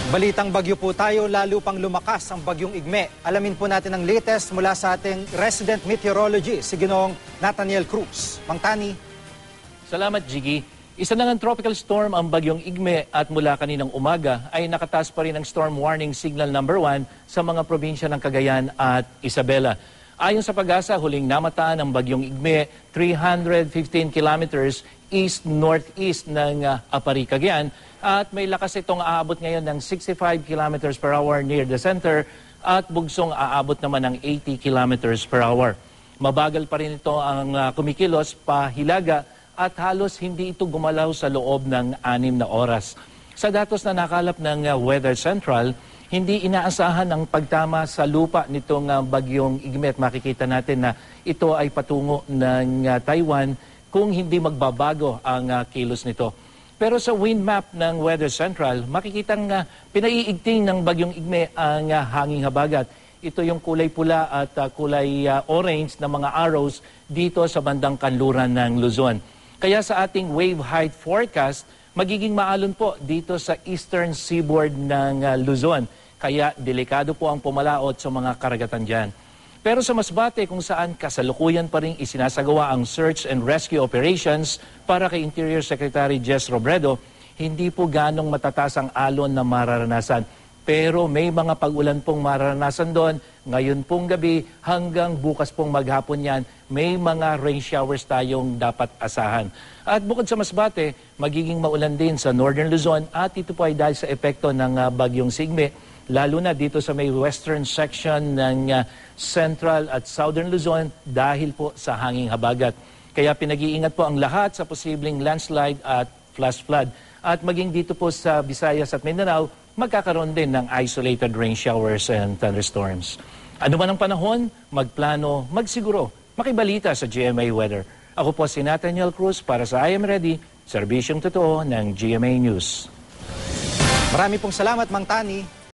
Balitang bagyo po tayo, lalo pang lumakas ang bagyong Igme. Alamin po natin ang latest mula sa ating resident meteorologist, si Ginoong Nathaniel Cruz. Mang Tani. Salamat, Jiggy. Isa na ng tropical storm ang bagyong Igme at mula kaninang umaga ay nakataas pa rin ang storm warning signal number 1 sa mga probinsya ng Cagayan at Isabela. Ayon sa Pag-asa, huling namataan ang bagyong Igme 315 kilometers east-northeast ng Apari, Cagayan at may lakas itong aabot ngayon ng 65 kilometers per hour near the center at bugsong aabot naman ng 80 kilometers per hour. Mabagal pa rin ito ang kumikilos pahilaga at halos hindi ito gumalaw sa loob ng 6 na oras. Sa datos na nakalap ng Weather Central, hindi inaasahan ang pagtama sa lupa nitong bagyong Igme at makikita natin na ito ay patungo ng Taiwan kung hindi magbabago ang kilos nito. Pero sa wind map ng Weather Central, makikitang pinaiigting ng bagyong Igme ang hanging habagat. Ito yung kulay pula at kulay orange na mga arrows dito sa bandang kanluran ng Luzon. Kaya sa ating wave height forecast, magiging maalon po dito sa eastern seaboard ng Luzon. Kaya delikado po ang pumalaot sa mga karagatan dyan. Pero sa Masbate kung saan kasalukuyan pa rin isinasagawa ang search and rescue operations para kay Interior Secretary Jess Robredo, hindi po ganong matataas ang alon na mararanasan. Pero may mga pag-ulan pong mararanasan doon. Ngayon pong gabi hanggang bukas pong maghapon yan, may mga rain showers tayong dapat asahan. At bukod sa Masbate, magiging maulan din sa Northern Luzon at ito po ay dahil sa epekto ng bagyong Sigme, lalo na dito sa may western section ng Central at Southern Luzon dahil po sa hanging habagat. Kaya pinag-iingat po ang lahat sa posibleng landslide at flash flood. At maging dito po sa Visayas at Mindanao, magkakaroon din ng isolated rain showers and thunderstorms. Ano man ang panahon, magplano, magsiguro, makibalita sa GMA Weather. Ako po si Nathaniel Cruz para sa I Am Ready, serbisyong totoo ng GMA News. Marami pong salamat, Mang Tani.